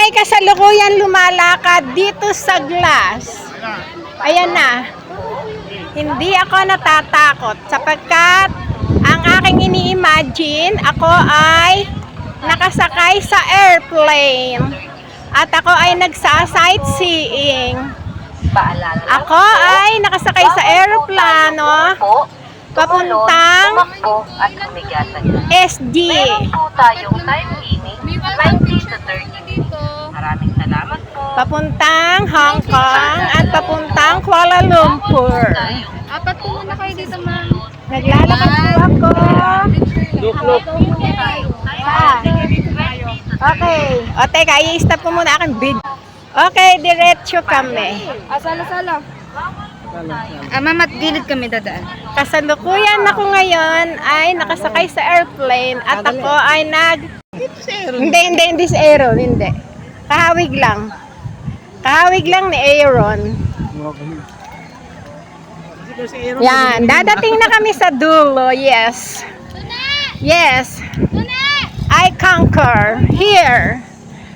ay kasalukuyan lumalakad dito sa glass. Ayan na. Hindi ako natatakot sapagkat ang aking ini-imagine, ako ay nakasakay sa airplane at ako ay nagsa-sightseeing. Ako ay nakasakay sa aeroplano papuntang SD. Meron po tayong time limit, 20 to 30 minutes. Maraming salamat po. Papuntang Hong Kong at papuntang Kuala Lumpur. Apat po muna kayo dito, ma'am. Naglalakad po ako. Ah. Okay. O teka, i-stop ko muna aking video. Okay, diretso kami. Sala-sala. Ma'am, at gilid kami dadaan. Kasalukuyan ako ngayon ay nakasakay sa airplane at ako ay Hindi si Aaron, hindi. Kahawig lang. Kahawig lang ni Aaron. Yan, dadating na kami sa dulo, yes. Yes. I conquer here.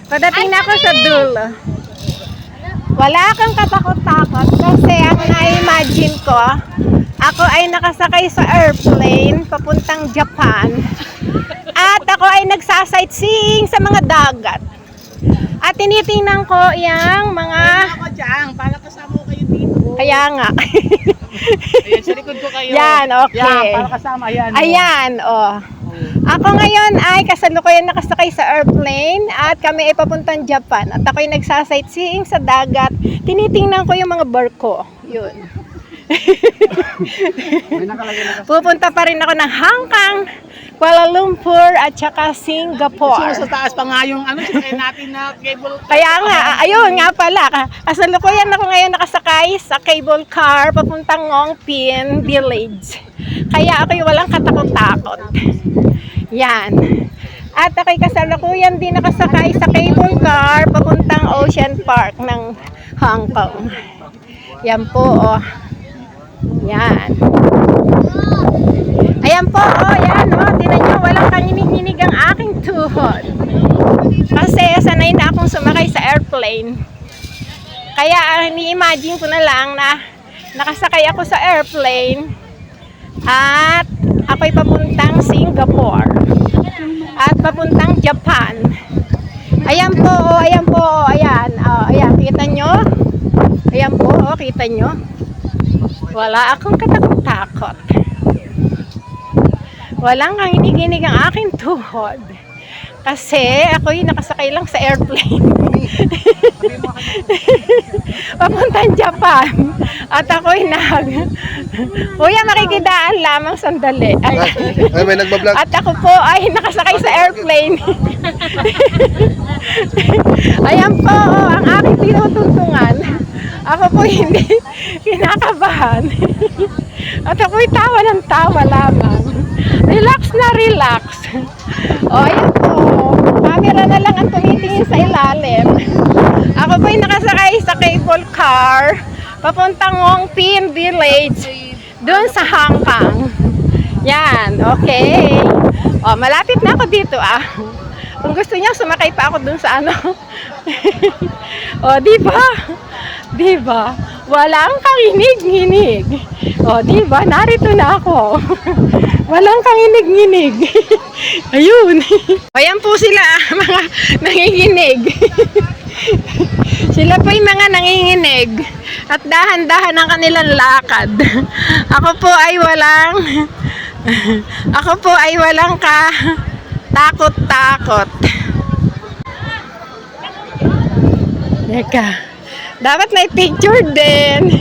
Padating na ako sa dulo. Wala kang katakot-takot kasi ang na-imagine ko, ako ay nakasakay sa airplane papuntang Japan at ako ay nagsa-sightseeing sa mga dagat. At tinitingnan ko yung mga... Ako dyan, para kasama ko kayo dito. Kaya nga. Ayan, sa likod ko kayo. Yan, okay. Yan, para kasama, ayan. Ayan, oh. Ako ngayon ay kasalukuyan nakasakay sa airplane at kami ay papuntang Japan. At ako ay nagsa-sightseeing sa dagat. Tinitingnan ko yung mga barko. Yun. Pupunta pa rin ako ng Hong Kong, Kuala Lumpur at saka Singapore. Sa taas pa nga yung sinakay natin na cable car. Kaya nga, ayun nga pala. Kasalukuyan ako ngayon nakasakay sa cable car papuntang Ngongpin Village. Kaya ako'y walang katakot-takot. Yan. At ako'y kasalukuyan din nakasakay sa cable car papuntang Ocean Park ng Hong Kong. Yan po, oh. Yan. Ayan po, oh, yan, oh. Tinan nyo, walang kanginig-nginig ang aking tuhod. Kasi sanay na akong sumakay sa airplane. Kaya ni-imagine ko na lang na nakasakay ako sa airplane at ako'y papuntang Singapore at papuntang Japan. Ayan po, oh, ayan po, oh, ayan. Oh, ayan, kita nyo? Ayan po, oh, kita nyo? Wala akong katakot-takot. Walang kanginig-nginig ang aking tuhod. Kasi ako'y nakasakay lang sa airplane. Papuntang Japan. At ako'y Kuya, makikidaan lamang sandali. Ay, may nagbablog. At ako po ay nakasakay sa airplane. Ayan po, oh, ang aking tinutuntungan. Ako po hindi kinakabahan. At ako'y tawa ng tawa lamang. Relax na relax. O, ayan po. Camera na lang ang tumitingin sa ilalim. Ako po'y nakasakay sa cable car papuntang Ngongpin Village doon sa Hong Kong. Yan, okay. O, malapit na ako dito, ah. Kung gusto niyo, sumakay pa ako doon sa ano. O, diba? Diba? Walang kanginig-nginig. O, diba? Narito na ako. Walang kanginig-nginig. Ayun. Ayan po sila, mga nanginginig. Sila po yung mga nanginginig. At dahan-dahan ang kanilang lakad. Ako po ay walang takot-takot. Teka. Dapat may picture din.